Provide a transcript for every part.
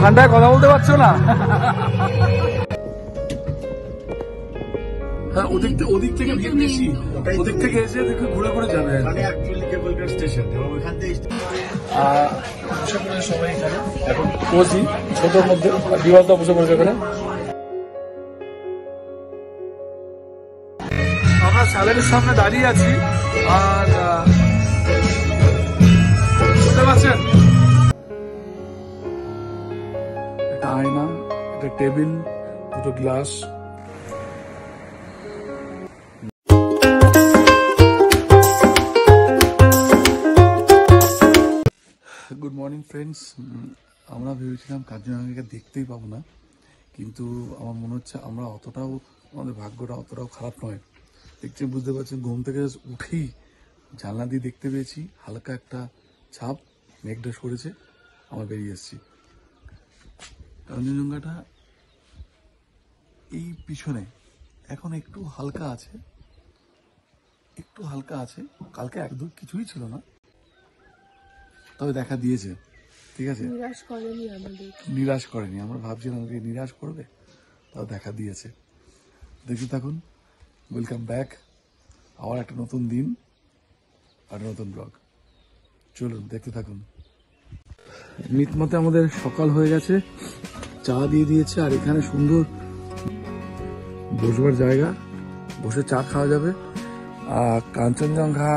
ঠান্ডায় কথা বলতে পারছো না? হ্যাঁ, ওদিক থেকে ভিড় বেশি, ওদিক থেকে এসে দেখে ঘুরে ঘুরে যাবে। সবাই এখানে এখন বসি ছোটোর মধ্যে, বিবাদটা বসে পড়েছে এখানে। আমরা স্যালারির সামনে দাঁড়িয়ে আছি, আর বুঝতে পারছেন একটা আয়না, একটা টেবিল, দুটো গ্লাস। Good morning friends. আমরা ভেবেছিলাম কাজিরাঙাকে দেখতেই পাবো না, কিন্তু আমার মনে হচ্ছে আমরা আমাদের ভাগ্যটা অতটাও খারাপ নয়। দেখছি, বুঝতে পারছেন, ঘুম থেকে উঠেই জানলা দিয়ে দেখতে পেয়েছি হালকা একটা ছাপ, মেঘটা সরেছে, আমরা বেরিয়ে এসেছি। কাঞ্চনজঙ্ঘাটা এই পিছনে এখন একটু হালকা আছে, কালকে একদম কিছুই ছিল না, তবে দেখা দিয়েছে। ঠিক আছে, নিরাশ করেনি। আমরা ভাবছিলাম যে নিরাশ করবে, তাও দেখা দিয়েছে। দেখতে থাকুন, ওয়েলকাম ব্যাক, আবার একটা নতুন দিন আর নতুন ব্লগ। চলুন দেখতে থাকুন। মিটমাতে আমাদের সকাল হয়ে গেছে, চা দিয়ে দিয়েছে, আর এখানে সুন্দর বসবার জায়গা, বসে চা খাওয়া যাবে। আর কাঞ্চনজঙ্ঘা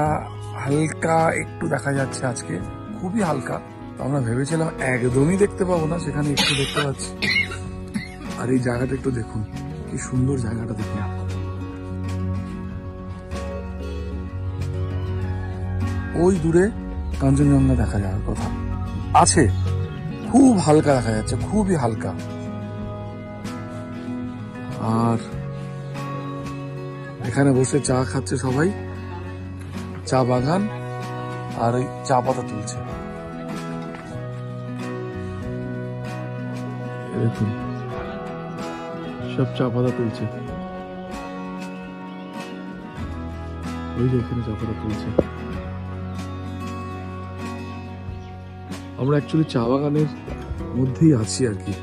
হালকা একটু দেখা যাচ্ছে আজকে, খুবই হালকা। তো আমরা ভেবেছিলাম একদমই দেখতে পাবো না, সেখানে একটু দেখতে পাচ্ছি। আর এই জায়গাটা একটু দেখুন, কি সুন্দর জায়গাটা দেখুন। ওই দূরে কাঞ্চনজঙ্ঘা দেখা যাওয়ার কথা আছে, খুব হালকা দেখা যাচ্ছে, খুবই হালকা। আর এখানে বসে চা খাচ্ছে সবাই, চা বাগান, আর ওই চা পাতা তুলছে। দেখুন, সব চা পাতা তুলছে, ওই যে এখানে চা পাতা তুলছে। আমরা অ্যাকচুয়ালি চা বাগানের মধ্যেই আছি আর কি,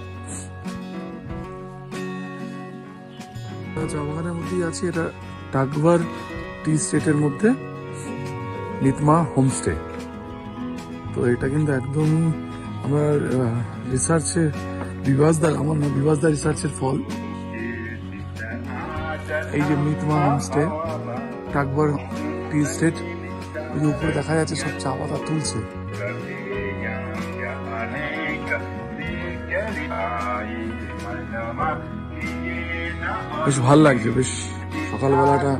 চা বাগানের মধ্যেই আছি। এটা টাকভার টি স্টেটের মধ্যে মিতমা হোমস্টে। তো এটা কিন্তু একদম আমার রিসার্চের বিবাসদা রিসার্চের ফল। এই যে মিতমা হোমস্টে, টাকভার টি স্টেট, ওই যে উপরে দেখা যাচ্ছে সব চা পাতা তুলছে। বেশ ভালো লাগছে, বেশ সকালবেলাটা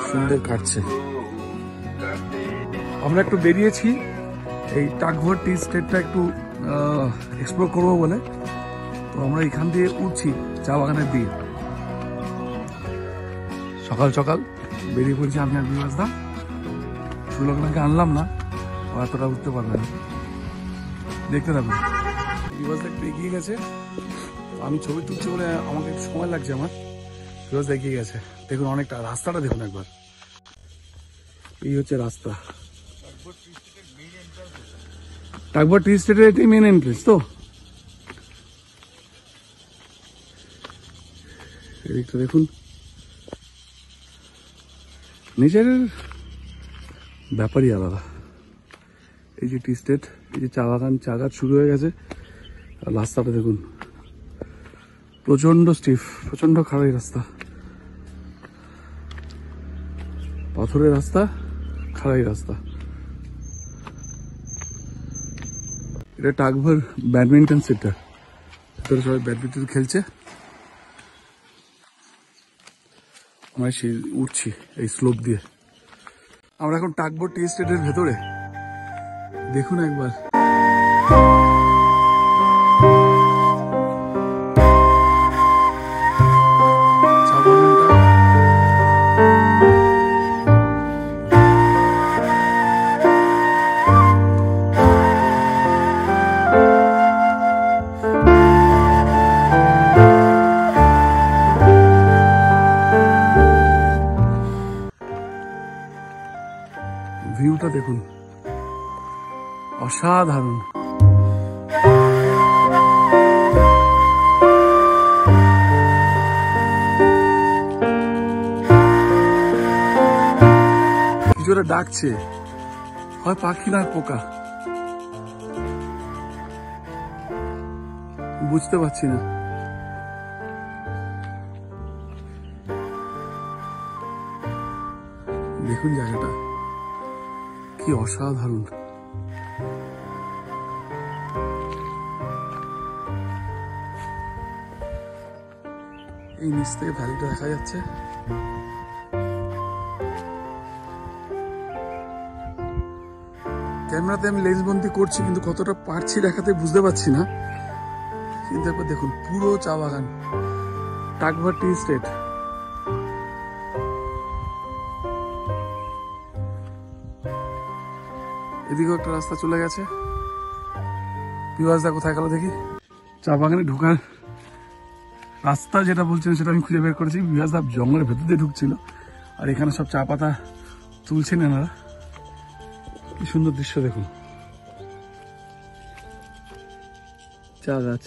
সুন্দর কাটছে। আমরা একটু বেরিয়েছি এই টাকভার টি স্টেটটা একটু এক্সপ্লোর করবো বলে। তো আমরা এখান দিয়ে উঠছি চা বাগানের দিকে। সকাল সকাল বেরিয়ে পড়ছি আমি আর বিবাসদা। সুলগ্নাকে আনলাম না, ও এতটা উঠতে পারবে না। দেখতে থাকুন। বিবাসদা একটু এগিয়ে গেছে, আমি ছবি তুলছি বলে আমাকে একটু সময় লাগছে। আমার বিবাসদা এগিয়ে গেছে, দেখুন অনেকটা, রাস্তাটা দেখুন একবার। এই হচ্ছে রাস্তা, টাকভার টি স্টেটের এটাই মেন এন্ট্রেন্স। তো এদিকটা দেখুন, নেচারের ব্যাপারই আলাদা। এই যে টি স্টেট, এই যে চা বাগান, চা গাছ শুরু হয়ে গেছে। আর রাস্তাটা দেখুন, প্রচন্ড স্টিফ, প্রচন্ড খারাপ রাস্তা, পাথরের রাস্তা, খারাই রাস্তা। এটা টাকভার ব্যাডমিন্টন সেন্টার, ভিতরে সবাই ব্যাডমিন্টন খেলছে। আমরা উঠছি এই স্লোপ দিয়ে। আমরা এখন টাকভার টি স্টেটের ভেতরে, দেখুন একবার। ভিউটা দেখুন, অসাধারণ। কিছু একটা ডাকছে, হয় পাখি নয় পোকা, বুঝতে পারছি না। দেখুন জায়গাটা কি অসাধারণ। এই নিচ থেকে ভ্যালিটা দেখা যাচ্ছে। ক্যামেরাতে আমি লেন্স বন্দি করছি, কিন্তু কতটা পারছি দেখাতে বুঝতে পারছি না। কিন্তু একবার দেখুন, পুরো চা বাগান, টাকভার টি স্টেট। এদিকেও একটা রাস্তা চলে গেছে। বিভাসদা কোথায় গেল দেখি। চা বাগানে ঢোকার রাস্তা যেটা বলছেন সেটা আমি খুঁজে বের করেছি। বিভাসদা জঙ্গলের ভেতর দিয়ে ঢুকছিল, আর এখানে সব চা পাতা তুলছেন এনারা। কি সুন্দর দৃশ্য দেখুন, চা গাছ।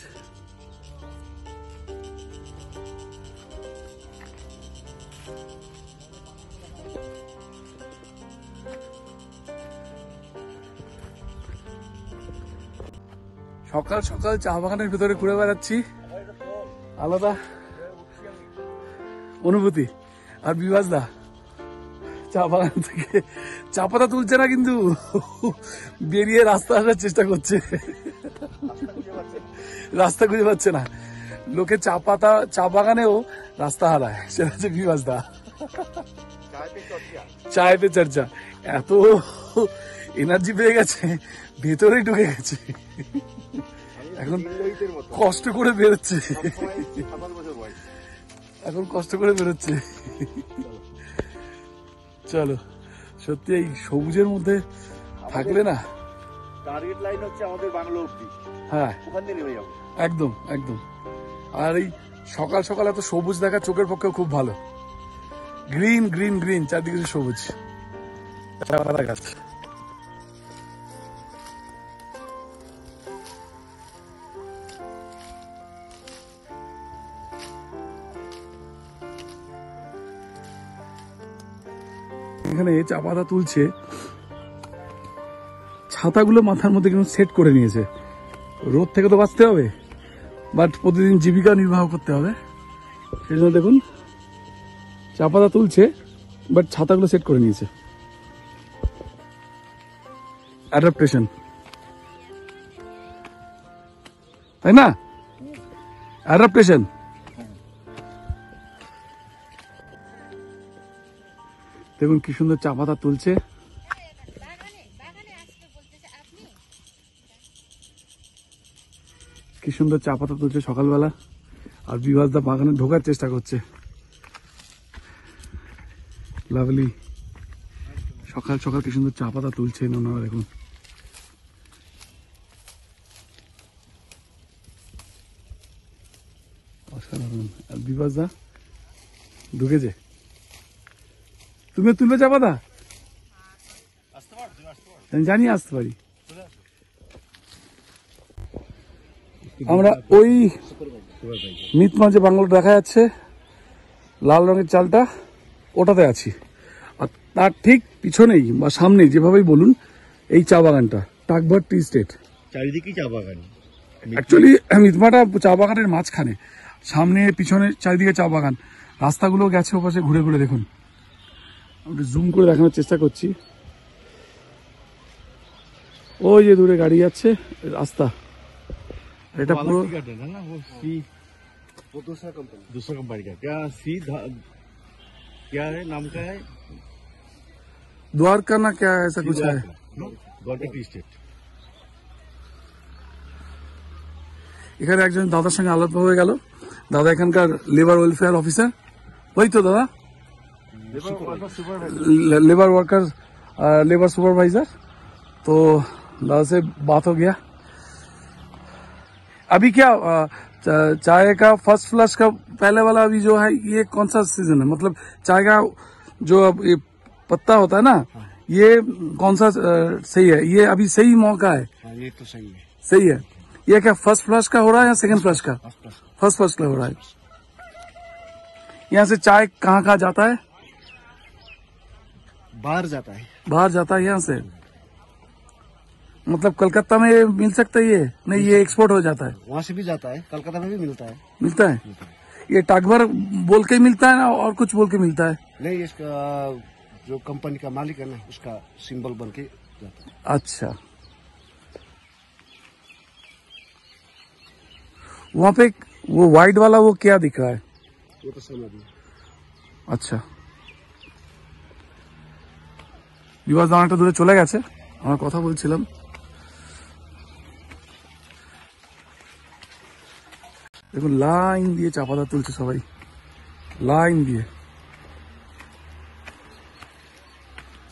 সকাল সকাল চা বাগানের ভিতরে ঘুরে বেড়াচ্ছি, আলাদা অনুভূতি। আর বিভাসদা চা বাগান থেকে চা পাতা তুলছে না, কিন্তু বেরিয়ে রাস্তা আসার চেষ্টা করছে। রাস্তা খুঁজে পাচ্ছে না। লোকে চা বাগানেও রাস্তা হারায়, সেটা হচ্ছে বিভাসদা। চায় পে চর্চা, এত এনার্জি পেয়ে গেছে, ভেতরেই ঢুকে গেছে। এখন কষ্ট করে বেরোচ্ছে, এখন কষ্ট করে বেরোচ্ছে। চলো, সত্যি এই সবুজের মধ্যে থাকলে না, টার্গেট লাইন হচ্ছে আমাদের বাংলো অবধি। হ্যাঁ, ওখান দিয়ে নেমে যাবো একদম একদম। আর এই সকাল সকাল এত সবুজ দেখা চোখের পক্ষে খুব ভালো। গ্রিন গ্রিন গ্রিন, চারদিকে সবুজ, চা পাতা গাছ। এখানে চা পাতা তুলছে, ছাতাগুলো মাথার মধ্যে কিন্তু সেট করে নিয়েছে। রোদ থেকে তো বাঁচতে হবে, বাট প্রতিদিন জীবিকা নির্বাহ করতে হবে, সেই জন্য দেখুন চা পাতা তুলছে, বাট ছাতাগুলো সেট করে নিয়েছে। অ্যাডাপ্টেশন, তাই না? অ্যাডাপ্টেশন। দেখুন কি সুন্দর চা পাতা তুলছে। কি সুন্দর চা পাতা তুলছে সকালবেলা। আর বিভাসদা বাগানে ঢোকার চেষ্টা করছে। লাভলি, সকাল সকাল কি সুন্দর চা পাতা তুলছে ওনারা, দেখুন। অসাধারণ। আর বিভাসদা ঢুকেছে। তুমি তুলবে চা পাতা? আমি জানি আসতে পারি। আমরা ওই মিতমা যে বাংলোটা দেখা যাচ্ছে, লাল রঙের চালটা, ওটাতে আছি। আর তার ঠিক পিছনেই বা সামনে, যেভাবেই বলুন, এই চা বাগানটা, টাকভার টি স্টেট। চারিদিকে চা বাগান। অ্যাকচুয়ালি মিতমাটা চা বাগানের মাঝখানে, সামনে পিছনে চারিদিকে চা বাগান। রাস্তাগুলো গেছে ওপাশে ঘুরে ঘুরে, দেখুন। আমি জুম করে দেখানোর চেষ্টা করছি। ওই যে দূরে গাড়ি যাচ্ছে, রাস্তা। এটা পুরো दूसरा कंपनी का क्या क्या है, नाम क्या है? द्वारका ना क्या ऐसा कुछ है। Dwarka T state. এখানে একজন দাদার সঙ্গে আলাদা হয়ে গেল। দাদা এখানকার লেবার ওয়েলফেয়ার অফিসার। ওই তো দাদা, लेबर वर्कर, लेबर सुपरवाइजर। तो दादा से बात हो गया। अभी क्या चाय का फर्स्ट फ्लश का पहले वाला अभी जो है, ये कौन सा सीजन है? मतलब चाय का जो अब ये पत्ता होता है ना, ये कौन सा सही है? ये अभी सही मौका है? ये तो सही है। सही है। ये क्या फर्स्ट फ्लश का हो रहा है या सेकंड फ्लश का? फर्स्ट फ्लश का हो रहा है। यहाँ से चाय कहाँ कहाँ जाता है? बाहर जाता है। बाहर जाता है यहाँ से? मतलब कलकत्ता में मिल सकता है ये? नहीं, ये एक्सपोर्ट हो जाता है? वहाँ से भी जाता है, कलकत्ता में भी मिलता है। मिलता है? ये टाकभर बोल के मिलता है ना और कुछ बोल के मिलता है? नहीं, इसका जो कंपनी का मालिक है ना, उसका सिंबल बन के जाता है। अच्छा, वहाँ पे वो व्हाइट वाला वो क्या दिख रहा है? वो तो समझ में। আচ্ছা, বিবাস দাম একটা দূরে চলে গেছে, আমরা কথা বলছিলাম। দেখুন লাইন দিয়ে চা পাতা তুলছে সবাই, লাইন দিয়ে।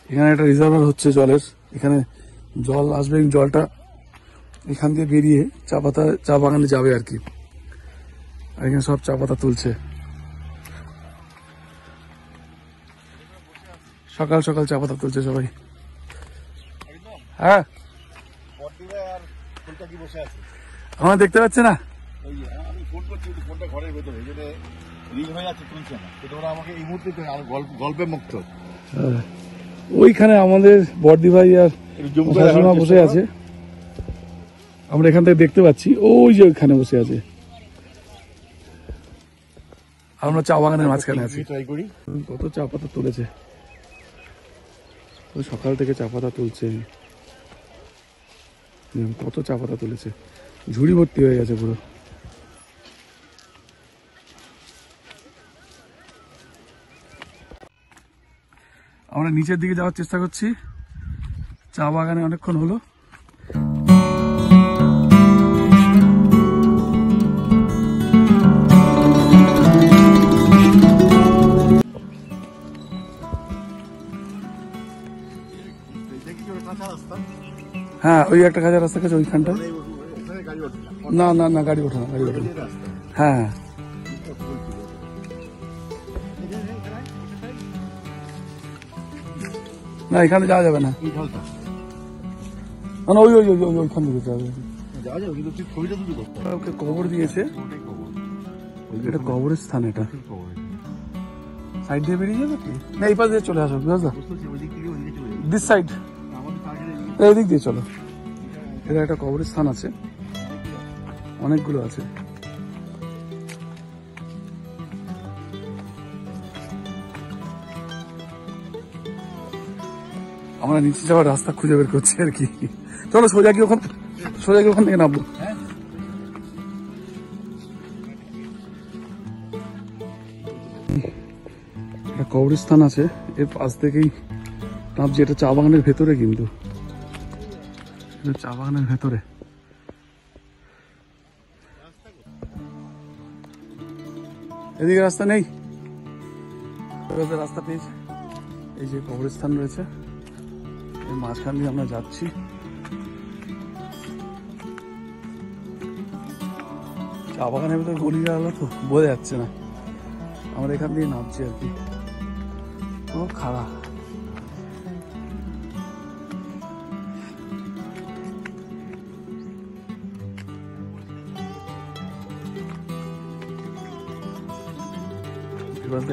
এখানে একটা রিজার্ভার হচ্ছে জলের, এখানে জল আসবে, জলটা এখান দিয়ে বেরিয়ে চা বাগানে যাবে আর কি। আর এখানে সব চা পাতা তুলছে, সকাল সকাল চা পাতা তুলছে সবাই। হ্যাঁ, আমার দেখতে পাচ্ছে না। আমি ফোন করছি, ফোনটা ঘরের ভেতরে, এই জন্য রিং হয়ে যাচ্ছে, তুলছে না। কিন্তু ওরা আমাকে এই মুহূর্তে গল্পে মুক্ত। ওইখানে আমাদের বর্দি ভাই আর শাশুড়িমা বসে আছে, আমরা এখান থেকে দেখতে পাচ্ছি। ওই যে ওইখানে বসে আছে, আমরা চা বাগানের মাঝখানে আছি। ট্রাই করি। কত চা পাতা তুলেছে, সকাল থেকে চা পাতা তুলছে, কত চা পাতা তুলেছে, ঝুড়ি ভর্তি হয়ে গেছে পুরো। আমরা নিচের দিকে যাওয়ার চেষ্টা করছি, চা বাগানে অনেকক্ষণ হলো। হ্যাঁ, ওই একটা কাজের রাস্তা গেছে ওইখানটা। না না না, গাড়ি ওঠে না, গাড়ি ওঠে না। হ্যাঁ, না এখানে যাওয়া যাবে না, না ওই ওই ওই ওইখান দিকে যাওয়া যাবে। ওকে কবর দিয়েছে, এটা কবরের স্থান, এটা সাইড দিয়ে বেরিয়ে যাবে কি না, এই পাশ দিয়ে চলে আসো, বুঝলা, দিস সাইড, এদিক দিয়ে চলো। এটা একটা কবরের স্থান আছে, অনেকগুলো আছে। আমরা নিচে যাওয়ার রাস্তা খুঁজে বের করছি আর কি। চলো সোজা গিয়ে ওখান থেকে নামবো। একটা কবরস্থান আছে, এর পাশ থেকেই নামছি। এটা চা বাগানের ভেতরে, কিন্তু চা বাগানের ভেতরে। এদিকে রাস্তা নেই, রাস্তা পেয়েছে। এই যে কবরস্থান রয়েছে, এই মাঝখান দিয়ে আমরা যাচ্ছি। চা বাগানের ভেতরে গলি গেলো তো বোঝা যাচ্ছে না, আমরা এখান দিয়ে নামছি আর কি। পুরো খারাপ।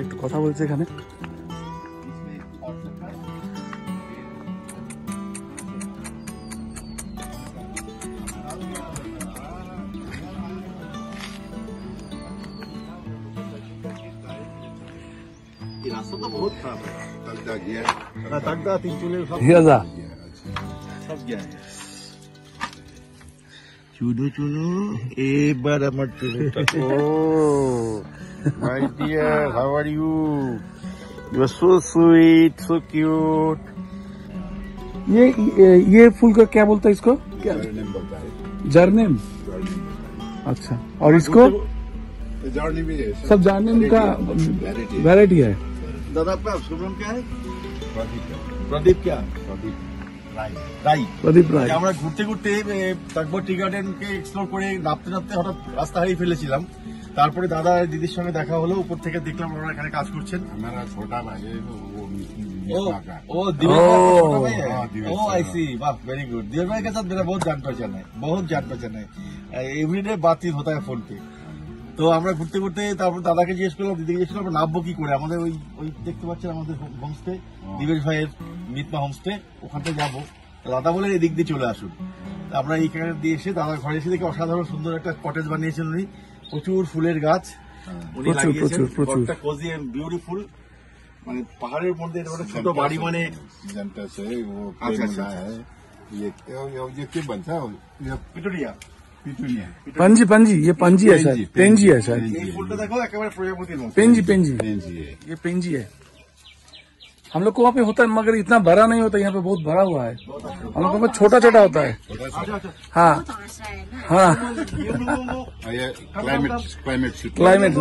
একটু কথা বলছে এখানে। रास्ता तो बहुत खराब है, तगदा गया, तीन चूल्हे सब गया है। चुनू एक बार अमर चुनू। Oh, my dear, how are you? You are so sweet, so cute. ये फूल का क्या बोलता है इसको? क्या जर्नेम बोलता है। जर्नेम, अच्छा। और इसको जर्नेम भी है, सब जर्नेम का वैरायटी है। दादा आपका शुभ नाम क्या है? प्रदीप। क्या? प्रदीप রাই। প্রদীপ রায়। আমরা ঘুরতে ঘুরতে তাকবর টি গার্ডেনকে এক্সপ্লোর করে নামতে নামতে হঠাৎ রাস্তা হারিয়ে ফেলেছিলাম। তারপরে দাদা দিদির সঙ্গে দেখা হলো, উপর থেকে দেখলাম ওরা এখানে কাজ করছেন। हमारा छोटा भाई है ओ दिवेश, ओ आई सी, वाह वेरी गुड। दिवेश भाई के साथ मेरा बहुत जान पहचान है, बहुत जान पहचान है। एवरीडे बातचीत होता है फोन पे। তো আমরা ঘুরতে ঘুরতে তারপর দাদাকে জিজ্ঞেস করলাম, দিদিকে জিজ্ঞেস করলাম নামবো কি করে। আমাদের ওই দেখতে পাচ্ছেন আমাদের হোমস্টে, দিবেশ ভাইয়ের মিতমা হোমস্টে, ওখানটা যাবো। দাদা বলে এদিক দিয়ে চলে আসুন। আমরা এইখানে দিয়ে এসে দাদার ঘরে এসে দেখি অসাধারণ সুন্দর একটা কটেজ বানিয়েছেন উনি, প্রচুর ফুলের গাছ উনি লাগিয়েছেন, ঘরটা কোজি এন্ড বিউটিফুল। মানে পাহাড়ের মধ্যে ছোট বাড়ি, মানে পিটুরিয়া पंजी पंजी, ये पंजी है शायद, पेंजी है शायद, এই ফুলটা দেখো একেবারে প্রজাপতির মতো। पेंजी पेंजी, ये पेंजी है। हम लोग को वहाँ पे होता है मगर इतना बड़ा नहीं होता, यहाँ पे बहुत बड़ा हुआ है। हम लोग को छोटा छोटा होता है। हाँ हाँ, ক্লাইমেট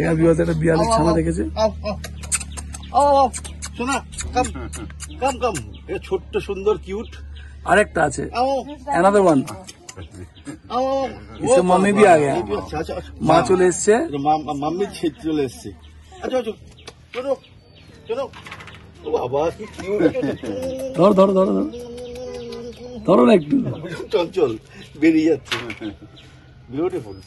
यहाँ भी होता है। 42 ছানা দেখেছে। শোনা কাম কাম কাম, এ ছোট্ট সুন্দর কিউট আরেকটা আছে, another one, इससे मम्मी भी आ गया, মা চলে এসছে, মাম্মি চলে এসছে। আচ্ছা আচ্ছা, চলো চলো, ও বাবা কি কিউট, ধরো ধরো ধরো ধরো ধরো না একটু, চঞ্চল বেরিয়ে যাচ্ছে, বিউটিফুল।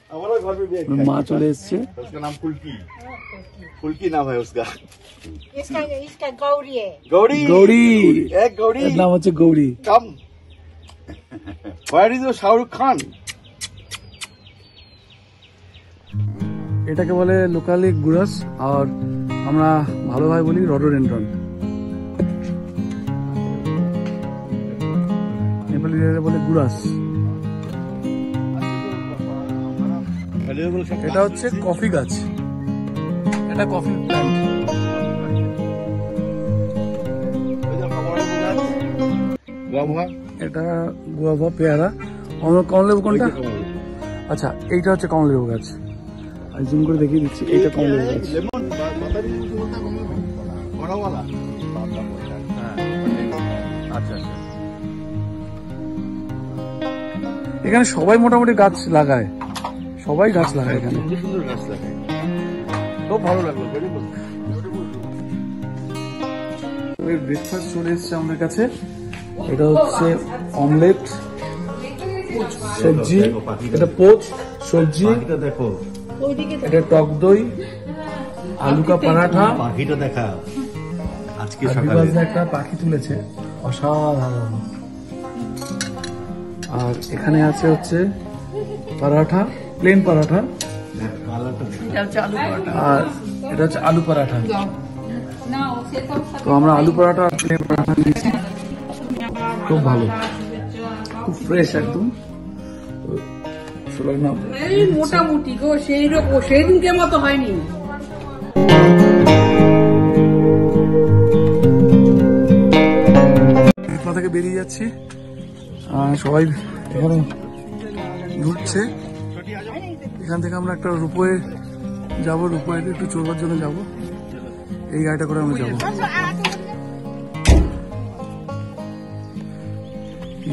हमारा घर में भी एक মা চলে এসছে। उसका नाम फुल्की, फुल्की नाम है उसका। इसका गौरी है। गौरी গৌরী, एक गौरी এর নাম হচ্ছে গৌরী। कम Where is the Shahrukh Khan? এটাকে বলে লোকালি গুরাস, আর আমরা ভালোভাবে বলি রডোডেন্ড্রন। নেপালি বলে গুরাস। এটা হচ্ছে কফি গাছ, এটা কফি প্ল্যান্ট। এটা গুয়াভা পেয়ারা। কমলেবু কোনটা? আচ্ছা, এইটা হচ্ছে কমলেবু গাছ। আমি জুম করে দেখিয়ে দিচ্ছি, এইটা কমলেবু গাছ। আচ্ছা, এখানে সবাই মোটামুটি গাছ লাগায়, সবাই গাছ লাগায় এখানে, সুন্দর গাছ লাগায়, খুব ভালো লাগলো। ব্রেকফাস্ট চলে এসছে আমাদের কাছে। এটা হচ্ছে অমলেট, সবজি, এটা পোচ সবজি, দেখো এটা টক দই, আলু কা পরাঠা, পাখিটা দেখা আজকে আর সকালে বিভাজনে একটা পাখি তুলেছে, অসাধারণ। আর এখানে আছে হচ্ছে পরাঠা, প্লেন পরাঠা, আর এটা হচ্ছে আলু পরাঠা। তো আমরা আলু পরাঠা আর প্লেন পরাঠা নিয়েছি, খুব ভালো, খুব ফ্রেশ একদম। মোটামুটি গো, সেই দিনকে মতো হয়নি। থেকে বেরিয়ে যাচ্ছি, সবাই এখানে ঘুরছে। এখান থেকে আমরা একটা রূপোয়ে যাবো, রূপোয়েতে একটু চড়বার জন্য যাব। এই গাড়িটা করে আমরা যাবো।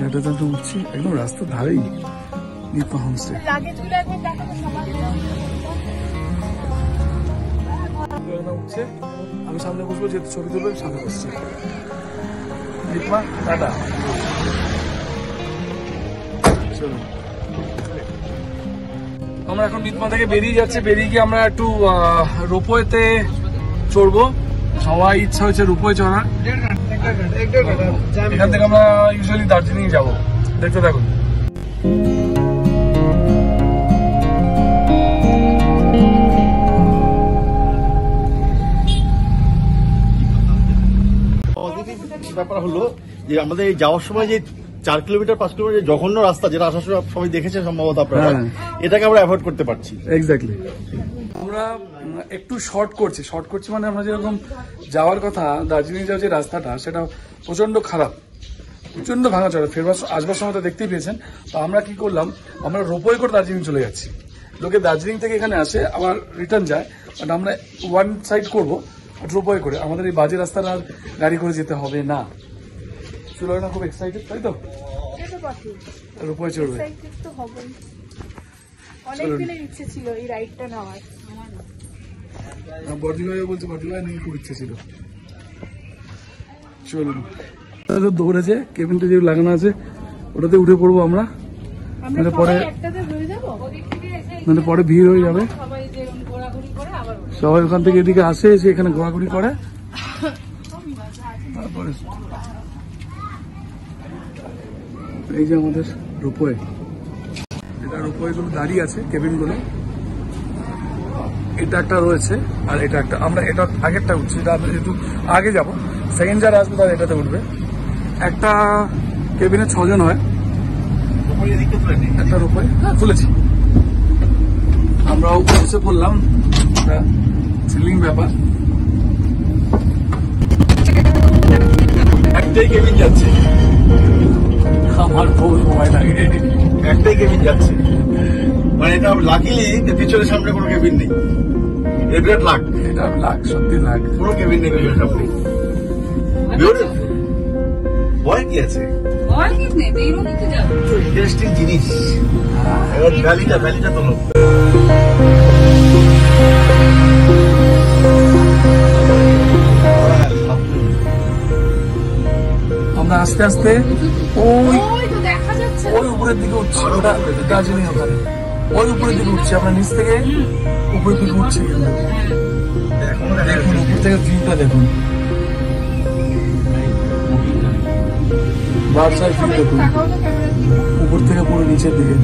গাড়িটা তো উঠছি একদম রাস্তার ধারেই, মিতমা হোমস্টে। উঠছে, আমি সামনে বসবো, যেহেতু ছবি তুলবে সামনে বসছি। মিতমা টাটা। আমরা এখন মিতমা থেকে বেরিয়ে যাচ্ছি, বেরিয়ে গিয়ে আমরা একটু রোপওয়েতে চড়বো। সবাই ইচ্ছা হয়েছে রোপওয়ে চড়ার। এখান থেকে আমরা ইউজুয়ালি দার্জিলিং যাবো, দেখতে থাকুন। ব্যাপার হলো যে আমাদের যাওয়ার সময় যে 4 কিলোমিটার 5 কিলোমিটার জঘন্য রাস্তা, যেটা আসার সময় সবাই দেখেছে সম্ভবত আপনারা, এটাকে আমরা অ্যাভয়েড করতে পারছি। এক্স্যাক্টলি, আমরা একটু শর্ট করছি মানে আমরা যেরকম যাওয়ার কথা দার্জিলিং যাওয়ার যে রাস্তাটা, সেটা প্রচন্ড খারাপ, প্রচন্ড ভাঙাচড়া। ফেরবার আসবার সময় তো দেখতেই পেয়েছেন। তো আমরা কি করলাম, আমরা রোপওয়ে করে দার্জিলিং চলে যাচ্ছি। লোকে দার্জিলিং থেকে এখানে আসে, আবার রিটার্ন যায়, বাট আমরা ওয়ান সাইড করবো রোপওয়ে করে। আমাদের এই বাজে রাস্তাটা আর গাড়ি করে যেতে হবে না। সুলয়না খুব এক্সাইটেড, তাই তো? রোপওয়ে চড়বে, অনেকদিনের ইচ্ছে ছিল এই রাইডটা নেওয়ার। বর্দি ভাই বলছে, বর্দি ভাই নাকি খুব ইচ্ছে ছিল। চলুন, দৌড়েছে, কেবিনটা যে লাগানো আছে ওটাতে উঠে পড়বো আমরা। নাহলে পরে ভিড় হয়ে যাবে। সবাই ওখান থেকে এদিকে আসে, এসে এখানে ঘোরাঘুরি করে। তারপরে এই যে আমাদের রোপওয়ে, এটা রোপওয়ে গুলো দাঁড়িয়ে আছে, কেবিন গুলো এটা একটা রয়েছে, আর এটা একটা, আমরা এটা আগেরটা উঠছি, এটা একটু আগে যাবো, সেকেন্ড যারা আসবে তারা এটাতে উঠবে। একটা কেবিনে 6 জন হয়, একটা রোপওয়ে তুলেছি, আমরাও এসে পড়লাম। থ্রিলিং ব্যাপার। একটাই কেবিন যাচ্ছে, আমার বহু সময় লাগে। একটাই কেবিন যাচ্ছে, মানে এটা লাকিলি পিছনে সামনে কোনো কেবিন নেই। এবার লাখ, এটা লাখ, সত্যি লাখ। কোনো কেবিন নেই পিছনে সামনে। ভয় কি আছে? ইন্টারেস্টিং জিনিস। এবার ভ্যালিটা তোলো। আমরা আস্তে আস্তে ওই উপরের দিকে উঠছি, ওটা দার্জিলিং ওখানে, ওই উপরের দিকে উঠছি আমরা, নিচ থেকে উপরের দিকে উঠছি। দেখুন উপর থেকে ভিউটা দেখুন, বার্সার ভিউ দেখুন, উপর থেকে পুরো নিচের দিকে।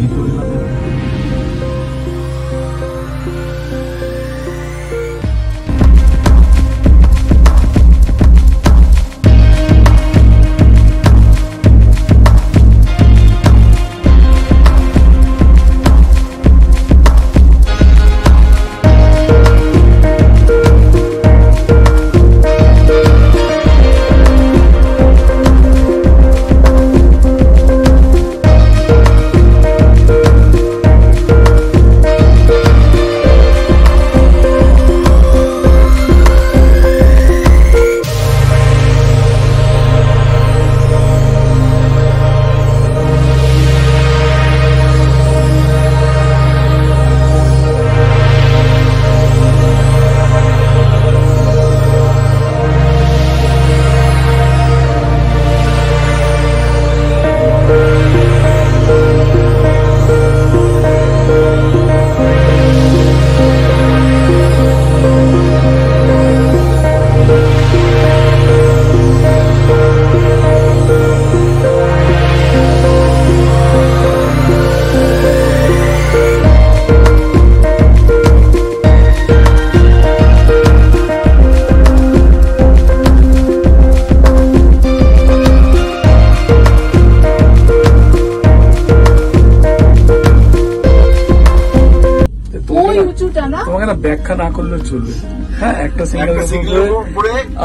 তোমাকে না ব্যাখ্যা না করলে চলবে। হ্যাঁ, একটা সিঙ্গেল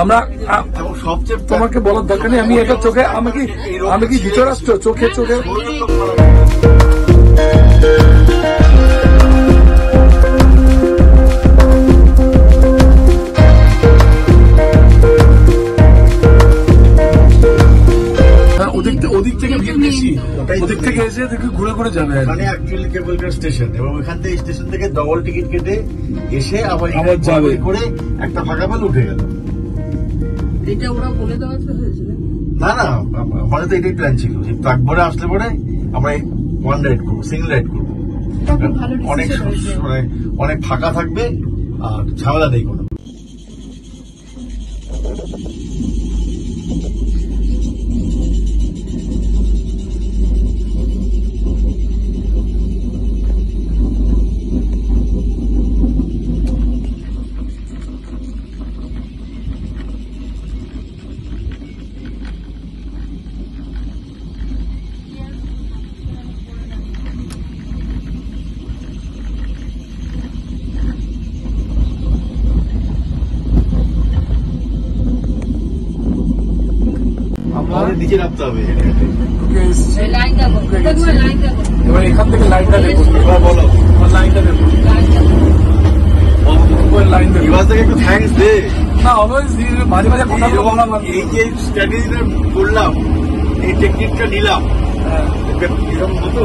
আমরা, তোমাকে বলার দরকার নেই। আমি এটা চোখে, আমি কি ধৃতরাষ্ট্র চোখে চোখে ওদিক থেকে ভিড় বেশি, ওদিক থেকে এসে দেখি ঘুরে ঘুরে যাবে। মানে অ্যাকচুয়ালি কেবল কার স্টেশন, এবং ওইখান থেকে স্টেশন থেকে ডবল টিকিট কেটে এসে আবার যাবে করে একটা ফাঁকা পেলে উঠে গেল। এটা ওরা বলে দেওয়া হয়েছিল না, আমাদের তো এটাই প্ল্যান ছিল যে তাকবরে আসলে পরে আমরা ওয়ান রাইড করবো, সিঙ্গেল রাইড করবো, অনেক ফাঁকা থাকবে আর ঝামেলা নেই কোনো। নিচে নামতে হবে, এবার এখান থেকে লাইনটা দেখুন। এবার বলো লাইনটা দেখুন, লাইন একটু থ্যাঙ্কস দে। না, অলওয়েজ মাঝে মাঝে কথা বললাম। এই যে স্ট্র্যাটেজিটা করলাম, এই টেকনিকটা নিলাম, এরকম হতো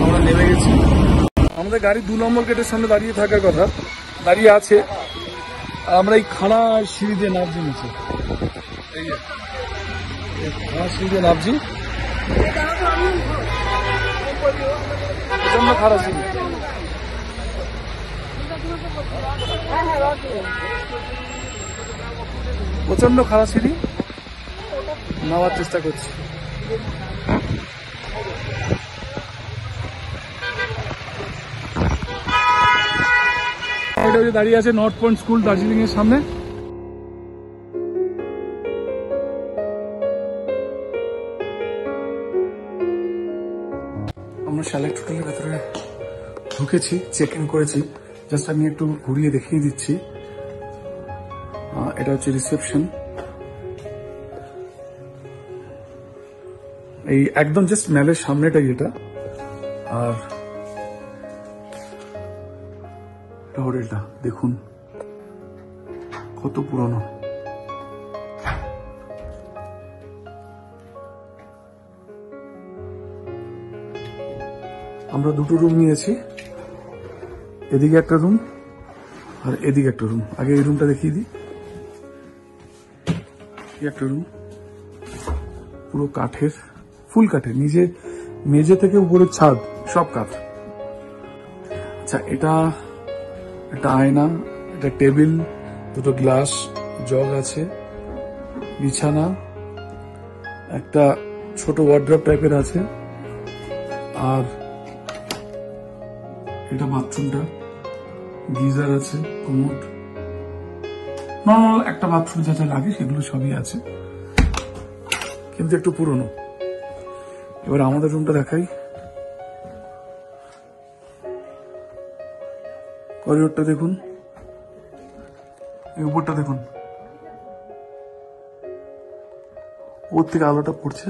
আমরা নেমে গেছি। আমাদের গাড়ি 2 নম্বর গেটের সামনে দাঁড়িয়ে থাকার কথা, দাঁড়িয়ে আছে। আমরা এই খাড়া সিঁড়ি দিয়ে নামছি নিচে, এই যে খাড়া সিঁড়ি দিয়ে নামছি। প্রচন্ড খারাপ সিঁড়ি, প্রচন্ড খারাপ সিঁড়ি, নামার চেষ্টা করছি। দাঁড়িয়ে আছে নর্থ পয়েন্ট স্কুল দার্জিলিং এর সামনে। আমরা শ্যালেট হোটেলের ভেতরে ঢুকেছি, চেক ইন করেছি। জাস্ট আমি একটু ঘুরিয়ে দেখিয়ে দিচ্ছি। এটা হচ্ছে রিসেপশন। এই একদম জাস্ট ম্যালের সামনেটাই এটা। আর হোটেলটা দেখুন কত পুরনো। আমরা দুটো রুম নিয়েছি, এদিকে একটা রুম আর এদিকে একটা রুম। আগে এই রুমটা দেখিয়ে দিই। একটা রুম পুরো কাঠের, ফুল কাঠের, নিজে মেঝে থেকে উপরের ছাদ সব কাঠ। আচ্ছা, এটা একটা আয়না, একটা টেবিল, দুটো গ্লাস, জগ আছে, বিছানা, একটা ছোট ওয়ার্ড্রপ টাইপের আছে। আর এটা বাথরুমটা, গিজার আছে, কমোড, নর্মাল একটা বাথরুম যা যা লাগে সেগুলো সবই আছে, কিন্তু একটু পুরনো। এবার আমাদের রুমটা দেখাই। করিডোরটা দেখুন, এই উপরটা দেখুন, ওর থেকে আলোটা পড়ছে।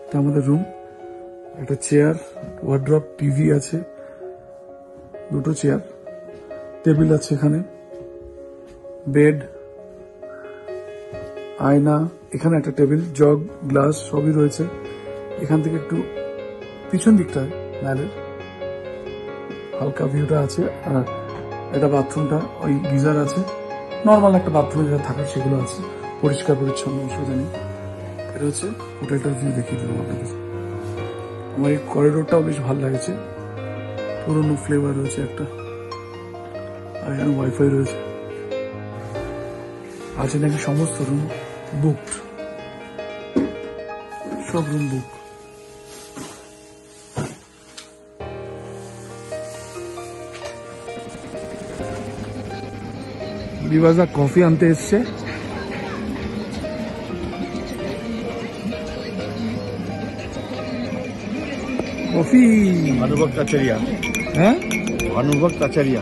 এটা আমাদের রুম। একটা চেয়ার, ওয়ার্ড্রপ, টিভি আছে, দুটো চেয়ার, টেবিল আছে এখানে, বেড, আয়না, এখানে একটা টেবিল, জগ, গ্লাস সবই রয়েছে। এখান থেকে একটু পিছন দিকটায় ম্যালের হালকা ভিউটা আছে। আর এটা বাথরুমটা, ওই গিজার আছে, নর্মাল একটা বাথরুমে যেটা থাকার সেগুলো আছে, পরিষ্কার পরিচ্ছন্ন, অসুবিধা নেই। এটা হচ্ছে হোটেলটার ভিউ দেখিয়ে দিলাম আপনাদের। আমার এই করিডোরটাও বেশ ভালো লাগছে, পুরোনো ফ্লেভার রয়েছে একটা। আর এখানে ওয়াইফাই রয়েছে। আছে নাকি সমস্ত রুম বুকড, সব রুম বুক। বিভাজা কফি আনতে এসছে। কফি ভানুভক্ত কাচারিয়া, হ্যাঁ, ভানুভক্ত কাচারিয়া।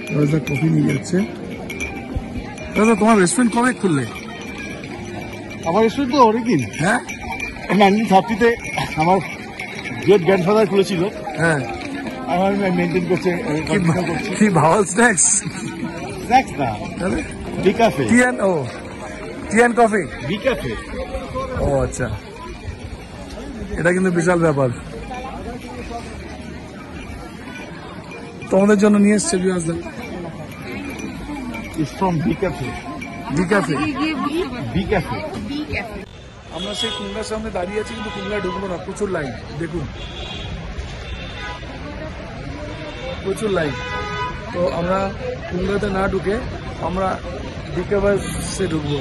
বিভাজা কফি নিয়ে যাচ্ছে। দাদা, তোমার রেস্টুরেন্ট কবে খুললে? আমার রেস্টুরেন্ট তো অনেকদিন, হ্যাঁ, 1930 আমার গ্রেট গ্র্যান্ডফাদার খুলেছিল। হ্যাঁ, আমার মেনটেন করছে, কি ভাওয়াল স্ন্যাক্স? স্ন্যাক্স না, তাহলে B Cafe, tea and coffee. B Cafe. ও আচ্ছা, এটা কিন্তু বিশাল ব্যাপার। তোমাদের জন্য নিয়ে এসছে বিভাজদা। Is from B Cafe, B Cafe. B Cafe. আমরা সেই কুমড়ার সামনে দাঁড়িয়ে আছি, কিন্তু কুমড়ায় ঢুকবো না, প্রচুর লাইন। দেখুন, প্রচুর লাইন। তো আমরা কুমড়াতে না ঢুকে আমরা ডিকেবাসে ঢুকবো,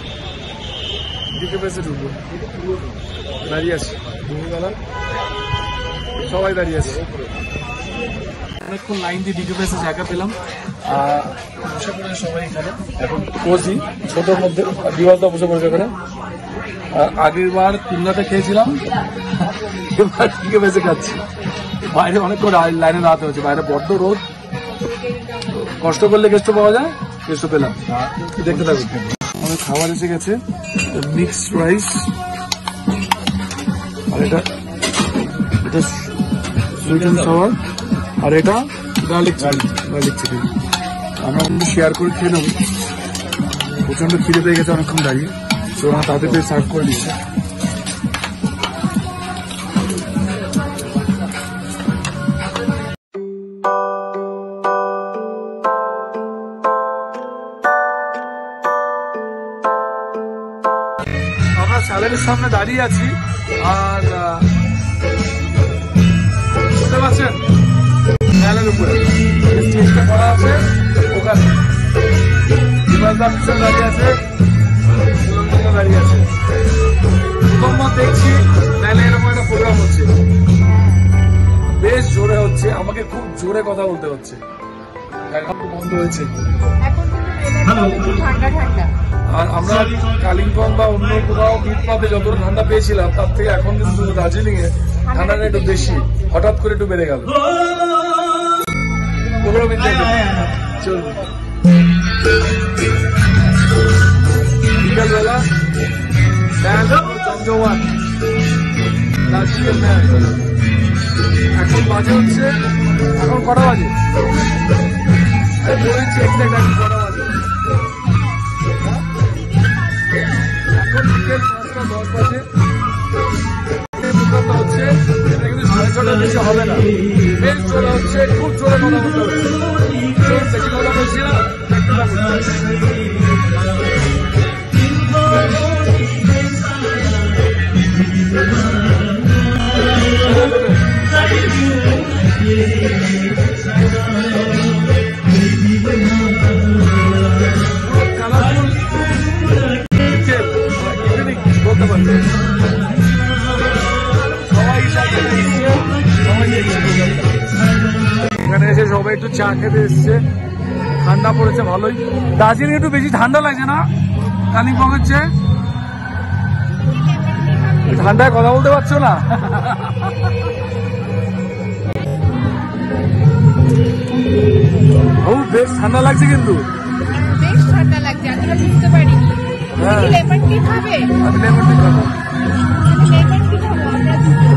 দাঁড়িয়ে আছি। দুপুরবেলা সবাই দাঁড়িয়ে আছে, অনেকক্ষণ লাইন দিয়ে ডিকেবাসে জায়গা পেলাম। বসে পড়ে সবাই এখানে এখন বসি, ছোটোর মধ্যে বিভাগটা বসে পড়েছে ওখানে। আগের বার কুমড়াতে খেয়েছিলাম, এবার ডিকেবাসে খাচ্ছি। বাইরে অনেকক্ষণ লাইনে দাঁড়াতে হচ্ছে, বাইরে বড্ড রোদ, কষ্ট করলে কেষ্ট পাওয়া যায়, কেষ্ট পেলাম। দেখতে থাকুন, আমাদের খাবার এসে গেছে, মিক্সড রাইস, আর এটা সুইট অ্যান্ড সাওয়ার, আর এটা গার্লিক চিকেন। আমরা শেয়ার করে খেয়ে নেবো। প্রচন্ড খিদে পেয়ে গেছে, অনেকক্ষণ দাঁড়িয়ে, তো ওরা তাদের সার্ভ করে দিচ্ছে। স্যালারির সামনে দাঁড়িয়ে আছি, আর বুঝতে পারছেন স্যালারির উপরে স্টেজটা করা আছে, ওখানে বিভাসদা পিছনে দাঁড়িয়ে আছে, দাঁড়িয়ে আছে। প্রথমবার দেখছি তাহলে এরকম একটা প্রোগ্রাম হচ্ছে, বেশ জোরে হচ্ছে, আমাকে খুব জোরে কথা বলতে হচ্ছে, বন্ধ হয়েছে। আর আমরা কালিম্পং বা অন্য কোথাও মিটমাপে যতটা ঠান্ডা পেয়েছিলাম তার থেকে এখন কিন্তু দার্জিলিং এ ঠান্ডাটা একটু বেশি, হঠাৎ করে একটু বেড়ে গেল। চলুন বিকালবেলা চন্দ্রওয়ান দার্জিলিং এখন বাজে হচ্ছে, এখন কটা বাজে বলেছি এক্সাক্ট এখন কটা বাজে, এখন বিকেল 5:10 বাজে হচ্ছে, এটা কিন্তু 6:30 বেশি হবে না, বেশ জোরে হচ্ছে, খুব জোরে কথা বলতে হচ্ছে, বেশি কথা বলছি না, বলতে পারছে এখানে এসে সবাই একটু চা খেতে এসছে, ঠান্ডা পড়েছে ভালোই। দার্জিলিং একটু বেশি ঠান্ডা লাগছে না কালিম্পং এর চেয়ে? ঠান্ডায় কথা বলতে পারছো না? ও বেশ ঠান্ডা লাগছে, কিন্তু বেশ ঠান্ডা লাগছে, আমি বুঝতে পারিনি। লেমন টি খাবে? আমি লেমন টি খাবো। লেমন টি খাবো আমরা দুটো।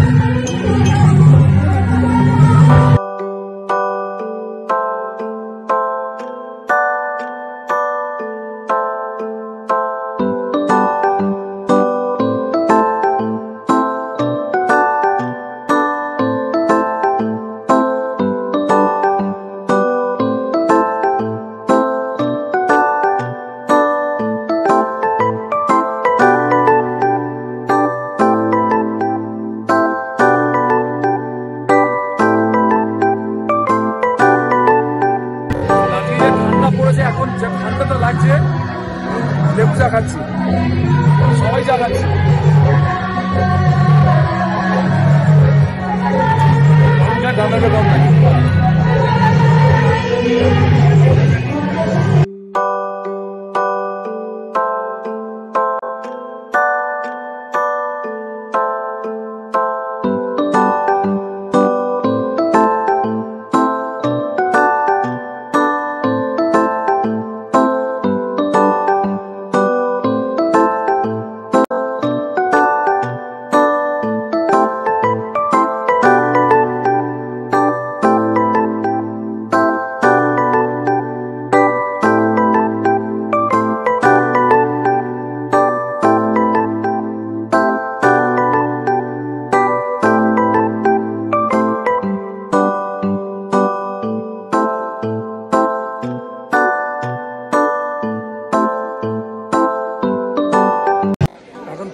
এখন ঠান্ডাটা লাগছে, লেবু চা খাচ্ছি, সবাই চা খাচ্ছি। ঠান্ডাটা কম লাগে।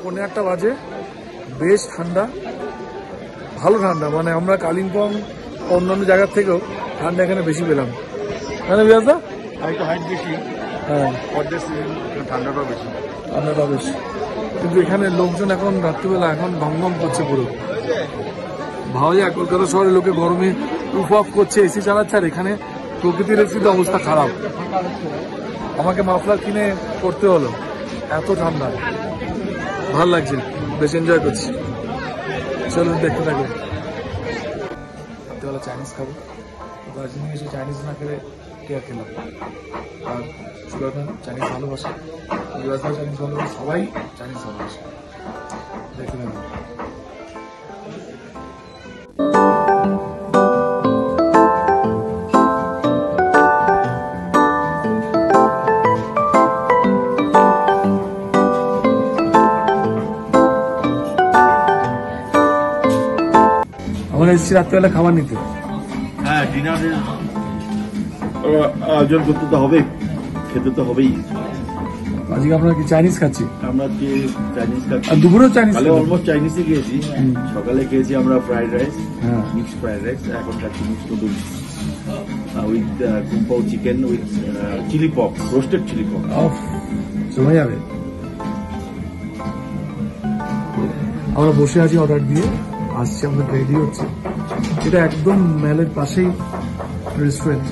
পৌনে 8টা বাজে, বেশ ঠান্ডা, ভালো ঠান্ডা, মানে আমরা কালিম্পং অন্যান্য জায়গার থেকেও ঠান্ডা এখানে বেশি পেলাম, তাই না বিরাজদা? একটু হাইট বেশি, হ্যাঁ ঠান্ডাটাও বেশি, ঠান্ডাটাও বেশি, কিন্তু এখানে লোকজন এখন রাত্রিবেলা এখন গম করছে পুরো। ভাবা যায় কলকাতা শহরে লোকে গরমে উফ অফ করছে, এসি চালাচ্ছে, আর এখানে প্রকৃতির এসিতে অবস্থা খারাপ। আমাকে মাফলার কিনে করতে হলো, এত ঠান্ডা, ভালো লাগছে, বেশ এনজয় করছি। চলুন দেখতে থাকবো। রাত্রিবেলা চাইনিজ খাবো, দার্জিলিং এসে চাইনিজ না খেলে কে আর খেলাম। আর সুরাধা চাইনিজ ভালোবাসে, সুরাধা চাইনিজ ভালোবাসে, সবাই চাইনিজ ভালোবাসে, দেখতে থাকবো। আমরা এসেছি রাত্রেবেলা খাবার নিতে। হ্যাঁ, ডিনারের আয়োজন করতে তো হবে, খেতে তো হবেই। আজকে আপনারা কি চাইনিজ খাচ্ছি? আমরা আজকে চাইনিজ খাচ্ছি। আর দুপুরেও চাইনিজ? তাহলে অলমোস্ট চাইনিজই খেয়েছি। সকালে খেয়েছি আমরা ফ্রাইড রাইস, হ্যাঁ। Mix fried rice. এখন খাচ্ছি mix noodles with kung pao chicken with chilli pork, roasted chilli pork. জমে যাবে। আমরা বসে আছি অর্ডার দিয়ে, আসছে, আমরা রেডি হচ্ছে। এটা একদম ম্যালের পাশেই রেস্টুরেন্ট।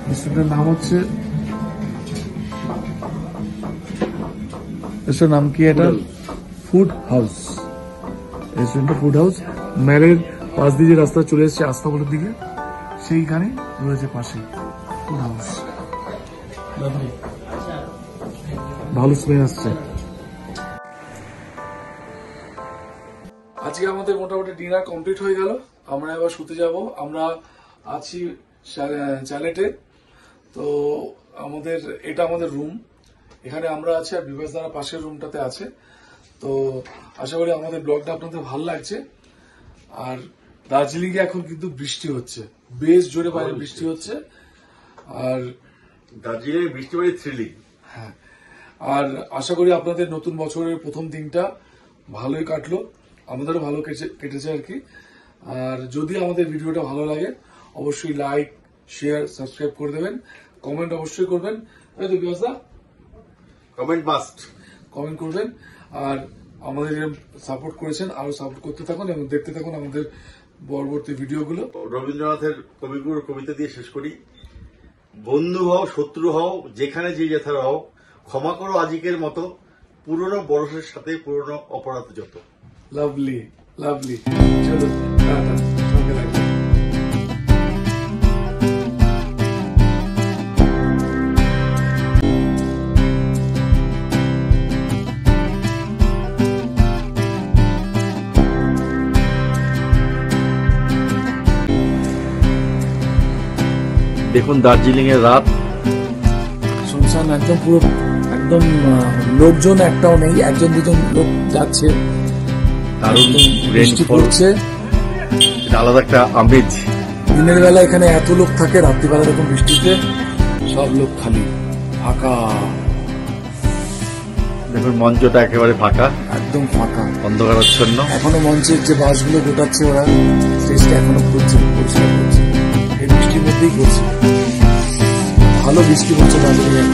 রেস্টুরেন্টের নাম হচ্ছে, রেস্টুরেন্টের নাম কি? এটা ফুড হাউস। রেস্টুরেন্টটা ফুড হাউস। ম্যালের পাশ দিয়ে যে রাস্তা চলে এসছে আস্তাবলের দিকে, সেইখানে রয়েছে পাশে ফুড হাউস। ভালো স্মেল আসছে। আজকে আমাদের মোটামুটি ডিনার কমপ্লিট হয়ে গেল। আমরা এবার শুতে যাব। আমরা আছি চ্যালেটে। তো এটা আমাদের রুম। এখানে আমরা আছি, আর বিভাস দ্বারা পাশের রুমটাতে আছে। তো আশা করি আমাদের ব্লগটা আপনাদের ভালো লাগছে। আর দার্জিলিং এ এখন কিন্তু বৃষ্টি হচ্ছে, বেশ জোরে বাইরে বৃষ্টি হচ্ছে। আর দার্জিলিং এ বৃষ্টি বাড়ি থ্রিলিং। হ্যাঁ, আর আশা করি আপনাদের নতুন বছরের প্রথম দিনটা ভালোই কাটলো, আমাদেরও ভালো কেটেছে আর কি। আর যদি আমাদের ভিডিওটা ভালো লাগে অবশ্যই লাইক, শেয়ার, সাবস্ক্রাইব করে দেবেন। কমেন্ট অবশ্যই করবেন, তাই তো বিভাসদা? Comment must. কমেন্ট করবেন। আর আমাদের সাপোর্ট করেছেন, আরো সাপোর্ট করতে থাকুন এবং দেখতে থাকুন আমাদের পরবর্তী ভিডিওগুলো। রবীন্দ্রনাথের কবিগুরুর কবিতা দিয়ে শেষ করি। বন্ধু হও, শত্রু হও, যেখানে যে যেথার হও, ক্ষমা করো আজিকের মতো, পুরনো বরসের সাথে পুরনো অপরাধ যত। Lovely lovely. চলো টাটা, সঙ্গে থাকবেন। দেখুন দার্জিলিং এর রাত, শুনশান একদম, পুরো একদম লোকজন একটাও নেই, একজন দুজন লোক যাচ্ছে, বৃষ্টি পড়ছে, আলাদা একটা আমেজ। দিনের বেলা এখানে এত লোক থাকে, রাত্রিবেলা এরকম বৃষ্টিতে সব লোক খালি, ফাঁকা। দেখুন মঞ্চটা একেবারে ফাঁকা, একদম ফাঁকা, অন্ধকারাচ্ছন্ন। এখনো মঞ্চের যে বাসগুলো গোটাচ্ছে ওরা, স্টেজটা এখনো করছে, পরিষ্কার করছে, এই বৃষ্টির মধ্যেই করছে। ভালো বৃষ্টি পড়ছে দার্জিলিং।